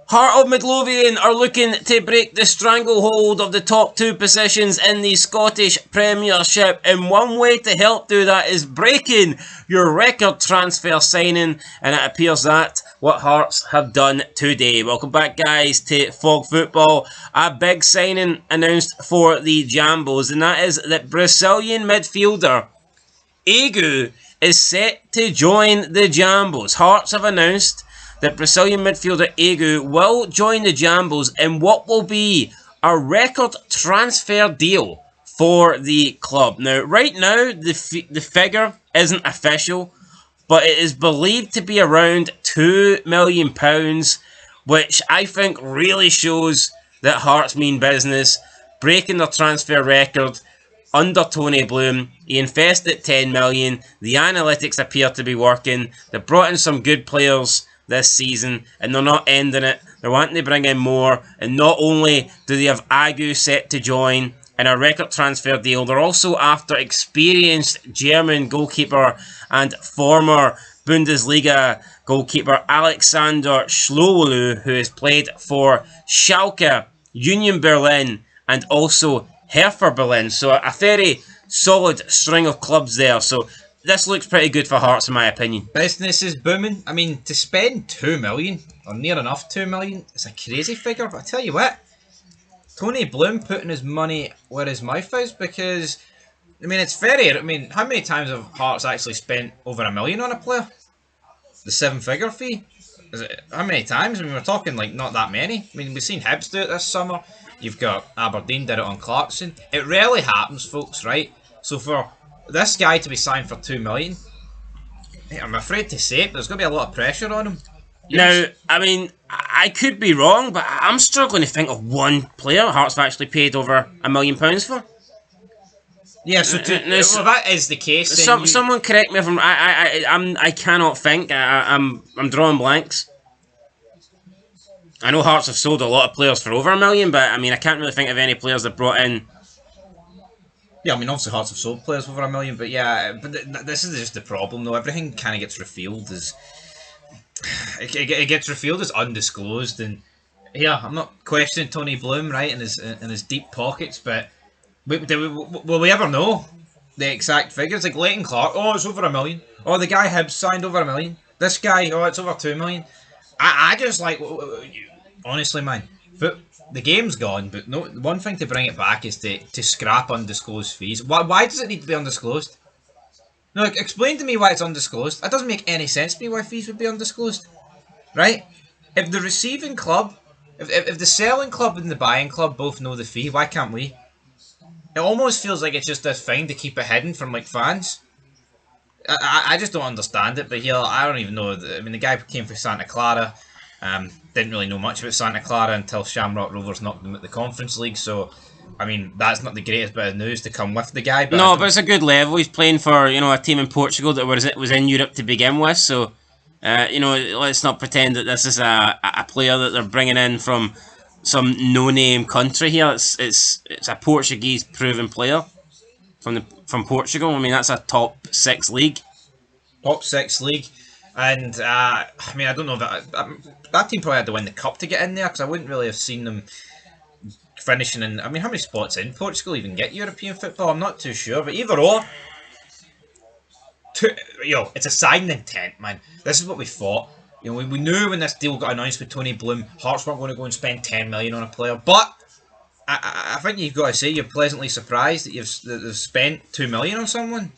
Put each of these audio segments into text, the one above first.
Heart of Midlothian are looking to break the stranglehold of the top two positions in the Scottish Premiership, and one way to help do that is breaking your record transfer signing, and it appears that what Hearts have done today. Welcome back, guys, to Fog Football. A big signing announced for the Jambos, and that is that Brazilian midfielder Ageu is set to join the Jambos. Hearts have announced that Brazilian midfielder Ageu will join the Jambos in what will be a record transfer deal for the club. Now, right now, the figure isn't official, but it is believed to be around £2 million, which I think really shows that Hearts mean business, breaking their transfer record under Tony Bloom. He invested $10 million. The analytics appear to be working. They brought in some good players this season, and they're not ending it. They're wanting to bring in more, and not only do they have Ageu set to join in a record transfer deal, they're also after experienced German goalkeeper and former Bundesliga goalkeeper Alexander Schlowolu, who has played for Schalke, Union Berlin, and also Hertha Berlin. So a very solid string of clubs there. So this looks pretty good for Hearts, in my opinion. Business is booming. I mean, to spend 2 million, or near enough 2 million, is a crazy figure. But I tell you what, Tony Bloom putting his money where his mouth is, because, I mean, it's very... I mean, how many times have Hearts actually spent over $1 million on a player? The 7-figure fee? How many times? I mean, we're talking, like, not that many. I mean, we've seen Hibs do it this summer. You've got Aberdeen did it on Clarkson. It rarely happens, folks, right? So for this guy to be signed for 2 million, I'm afraid to say it, but there's going to be a lot of pressure on him. Now, I mean, I could be wrong, but I'm struggling to think of one player Hearts have actually paid over £1 million for. Yeah, so well, that is the case. Someone correct me if I cannot think. I'm drawing blanks. I know Hearts have sold a lot of players for over £1 million, but I mean, I can't really think of any players that brought in. Yeah, I mean, obviously Hearts have sold players for over £1 million, but yeah, but this is just the problem, though. Everything kind of gets revealed as it gets revealed as undisclosed, and yeah, I'm not questioning Tony Bloom, right, in his deep pockets, but will we ever know the exact figures? Like Leighton Clark, oh, it's over £1 million. Oh, the guy Hibs signed over £1 million. This guy, oh, it's over £2 million. I just like, honestly, man, the game's gone, but no. One thing to bring it back is to scrap undisclosed fees. Why does it need to be undisclosed? No, explain to me why it's undisclosed. That doesn't make any sense to me why fees would be undisclosed, right? If the receiving club, if the selling club and the buying club both know the fee, why can't we? It almost feels like it's just this thing to keep it hidden from like fans. I just don't understand it, but here, I don't even know. I mean, the guy came from Santa Clara. Didn't really know much about Santa Clara until Shamrock Rovers knocked them at the Conference League. So, I mean, that's not the greatest bit of news to come with the guy. But no, but it's a good level. He's playing for, you know, a team in Portugal that was in Europe to begin with. So, you know, let's not pretend that this is a player that they're bringing in from some no-name country here. It's a Portuguese proven player from Portugal. I mean, that's a top 6 league. Top 6 league. And, I mean, I don't know, that team probably had to win the cup to get in there, because I wouldn't really have seen them finishing in... I mean, how many spots in Portugal even get European football? I'm not too sure, but either or... it's a signing intent, man. This is what we thought. You know, we knew when this deal got announced with Tony Bloom, Hearts weren't going to go and spend 10 million on a player, but I think you've got to say you're pleasantly surprised that they've spent 2 million on someone.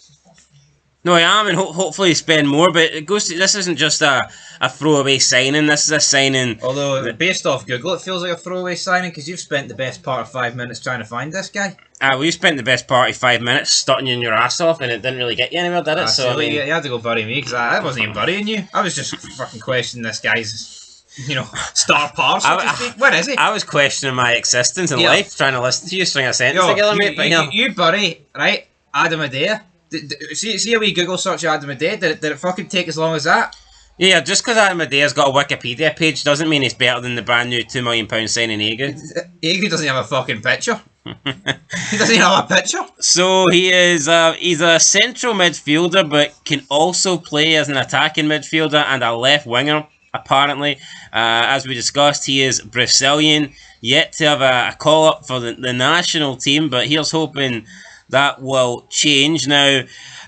No, I am, and hopefully spend more, but this isn't just a throwaway signing, this is a signing... Although, based off Google, it feels like a throwaway signing, because you've spent the best part of 5 minutes trying to find this guy. Well, you spent the best part of 5 minutes starting your ass off, and it didn't really get you anywhere, did it? So, I mean, you had to go bury me, because I wasn't even burying you. I was just fucking questioning this guy's, you know, star power, so to speak. Where is he? I was questioning my existence in life, trying to listen to you string a sentence together, mate. But you bury, right, Adam Adair. See a wee Google search of Adam Adair. Did it fucking take as long as that? Yeah, just because Adam Adair's got a Wikipedia page doesn't mean he's better than the brand new £2 million signing Ageu. Ageu doesn't have a fucking picture. He doesn't even have a picture. So he's a central midfielder, but can also play as an attacking midfielder and a left winger. apparently. As we discussed, he is Brazilian, yet to have a call-up for the national team, but here's hoping that will change. Now,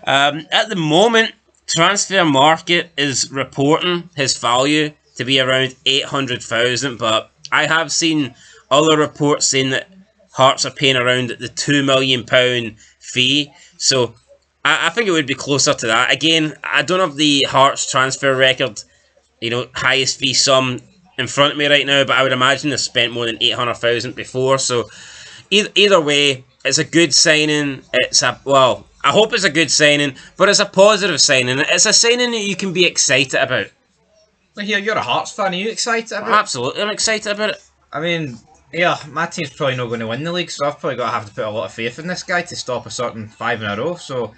at the moment, Transfer Market is reporting his value to be around 800,000, but I have seen other reports saying that Hearts are paying around the £2 million fee, so I think it would be closer to that. Again, I don't have the Hearts transfer record, highest fee sum in front of me right now, but I would imagine they've spent more than 800,000 before, so either way, it's a good signing. I hope it's a good signing, but it's a positive signing. It's a signing that you can be excited about. Like, you're a Hearts fan, are you excited about it? Absolutely, I'm excited about it. I mean, yeah, my team's probably not going to win the league, so I've probably got to have to put a lot of faith in this guy to stop a certain 5 in a row, so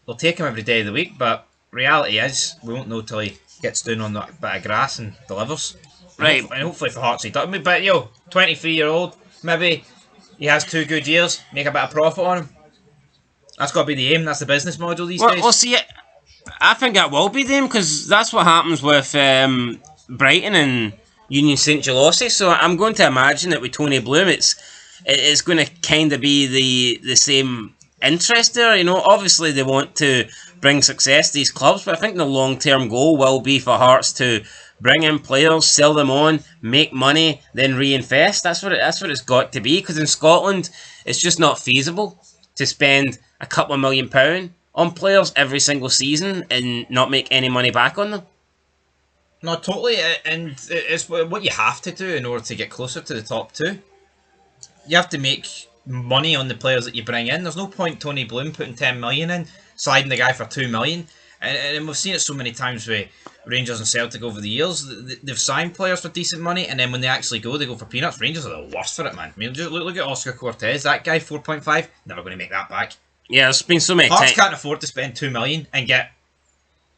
we'll take him every day of the week, but reality is, we won't know till he gets down on that bit of grass and delivers. Right. And hopefully for Hearts he does. But 23-year-old, maybe he has 2 good years, make a bit of profit on him. That's got to be the aim, that's the business model these days. Well, see, I think that will be the aim, because that's what happens with Brighton and Union St Gelossi, so I'm going to imagine that with Tony Bloom, it's going to kind of be the same interest there. Obviously they want to bring success to these clubs, but I think the long-term goal will be for Hearts to bring in players, sell them on, make money, then reinvest. That's what it's got to be, because in Scotland it's just not feasible to spend a couple of £1 million on players every single season and not make any money back on them. No, totally, and it's what you have to do in order to get closer to the top 2. You have to make money on the players that you bring in. There's no point Tony Bloom putting 10 million in, sliding the guy for 2 million. And we've seen it so many times with Rangers and Celtic over the years. They've signed players for decent money, and then when they actually go, they go for peanuts. Rangers are the worst for it, man. I mean, look at Oscar Cortez. That guy, 4.5, never going to make that back. Yeah, there's been so many times. Hearts can't afford to spend 2 million and get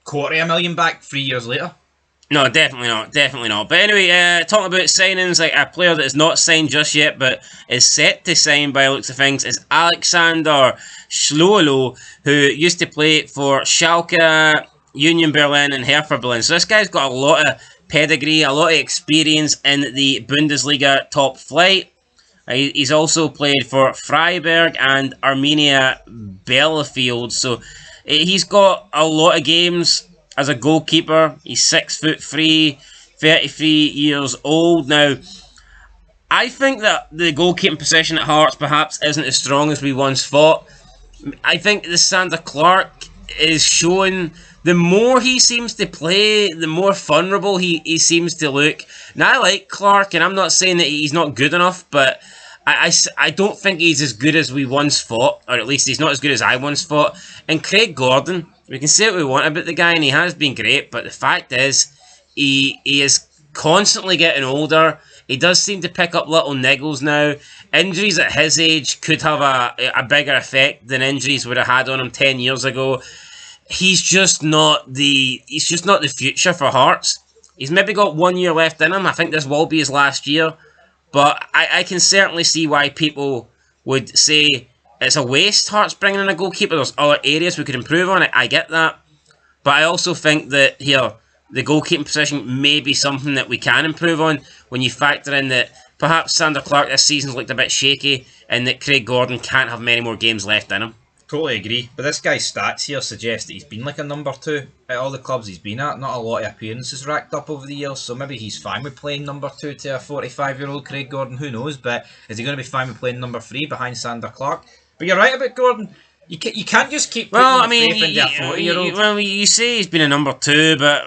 $250,000 back 3 years later. No, definitely not. But anyway, talking about signings, like a player that is not signed just yet, but is set to sign by the looks of things, is Alexander Schlolo, who used to play for Schalke, Union Berlin, and Hertha Berlin. So this guy's got a lot of pedigree, a lot of experience in the Bundesliga top flight. He's also played for Freiburg and Arminia Bielefeld. So he's got a lot of games as a goalkeeper. He's 6'3", 33 years old. Now, I think that the goalkeeping position at Hearts perhaps isn't as strong as we once thought. I think the Sander Clark is showing, the more he seems to play, the more vulnerable he seems to look. Now, I like Clark, and I'm not saying that he's not good enough, but I don't think he's as good as we once thought, or at least he's not as good as I once thought. And Craig Gordon, we can say what we want about the guy, and he has been great, but the fact is, he is constantly getting older. He does seem to pick up little niggles now. Injuries at his age could have a bigger effect than injuries would have had on him 10 years ago. He's just not the future for Hearts. He's maybe got 1 year left in him. I think this will be his last year. But I can certainly see why people would say it's a waste, Hearts bringing in a goalkeeper. There's other areas we could improve on. I get that. But I also think that here, the goalkeeping position may be something that we can improve on when you factor in that perhaps Sander Clark this season's looked a bit shaky and that Craig Gordon can't have many more games left in him. Totally agree. But this guy's stats here suggest that he's been like a number 2 at all the clubs he's been at. Not a lot of appearances racked up over the years, so maybe he's fine with playing number 2 to a 45-year-old Craig Gordon, who knows, but is he going to be fine with playing number 3 behind Sander Clark? But you're right about Gordon. You can't just keep putting faith into a 40-year-old. Well, you say he's been a number 2, but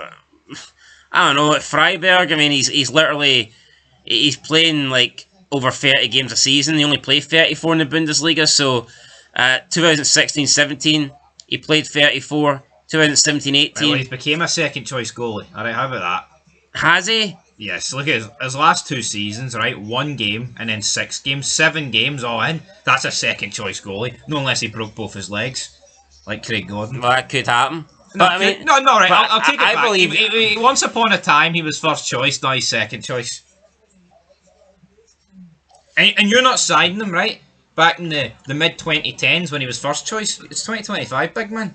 I don't know, at Freiburg, I mean, he's playing like over 30 games a season. He only played 34 in the Bundesliga, so 2016-17, he played 34. 2017-18. Well, he's became a second choice goalie. Alright, how about that? Has he? Yes, look at his last 2 seasons, right? 1 game and then 6 games, 7 games all in. That's a second choice goalie. No, unless he broke both his legs, like Craig Gordon. Well, that could happen. No, I mean, no, right. I'll take it back. I believe once upon a time he was first choice, now he's second choice. And you're not siding him, right? Back in the mid-2010s when he was first choice. It's 2025, big man.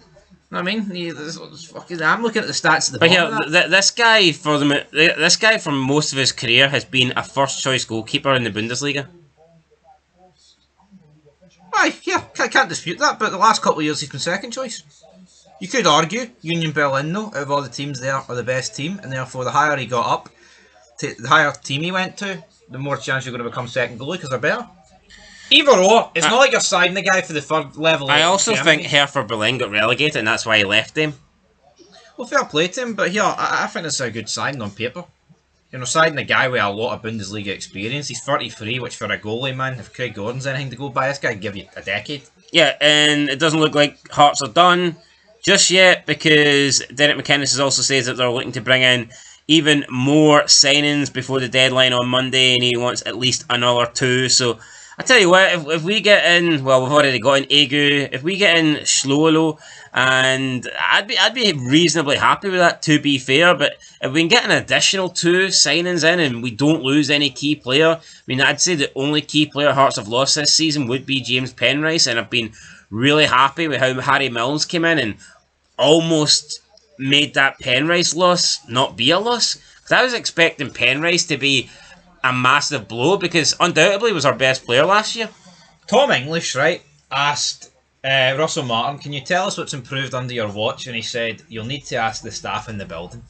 I mean, I'm looking at the stats at the But bottom. here, this guy this guy for most of his career has been a first choice goalkeeper in the Bundesliga. Aye, yeah, I can't dispute that. But the last couple of years, he's been second choice. You could argue Union Berlin, though, out of all the teams there, are the best team, and therefore the higher he got up, the higher team he went to, the more chance you're going to become second goalie because they're better. Either or, it's not like you're siding the guy for the third level. I also think Hertha Berlin got relegated, and that's why he left them. Well, fair play to him, but here, I think it's a good signing on paper. You know, siding a guy with a lot of Bundesliga experience. He's 33, which for a goalie, man, if Craig Gordon's anything to go by, this guy can give you a decade. Yeah, and it doesn't look like Hearts are done just yet, because Derek McInnes has also says that they're looking to bring in even more signings before the deadline on Monday, and he wants at least another 2. So I tell you what, if we get in, well, we've already got in Ageu. If we get in Schlolo, and I'd be reasonably happy with that, to be fair. But if we can get an additional 2 signings in, and we don't lose any key player, I mean, I'd say the only key player Hearts have lost this season would be James Penrice, and I've been really happy with how Harry Milnes came in and almost made that Penrice loss not be a loss. Because I was expecting Penrice to be a massive blow, because undoubtedly was our best player last year. Tom English, right, asked Russell Martin, can you tell us what's improved under your watch? And he said, you'll need to ask the staff in the building.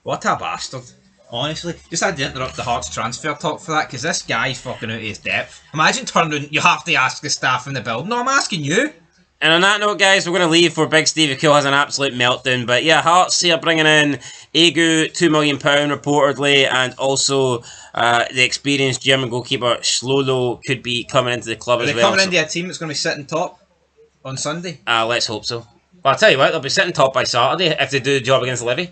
What a bastard. Honestly, just had to interrupt the Hearts transfer talk for that, because this guy's fucking out of his depth. Imagine turning, you have to ask the staff in the building. No, I'm asking you. And on that note, guys, we're going to leave before Big Stevie Kill has an absolute meltdown. But yeah, Hearts here bringing in Ageu, £2 million reportedly, and also the experienced German goalkeeper Schlolo could be coming into the club as well. Are they coming into a team that's going to be sitting top on Sunday? Let's hope so. Well, I'll tell you what, they'll be sitting top by Saturday if they do the job against Levy.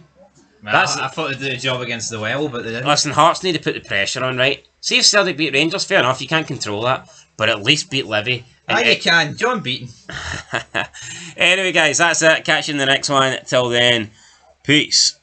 Well, I thought they'd do a job against the Well, but they didn't. Listen, Hearts need to put the pressure on, right? See if Celtic beat Rangers, fair enough, you can't control that. But at least beat Levy. You can. John Beaton. Anyway, guys, that's it. Catch you in the next one. Till then, peace.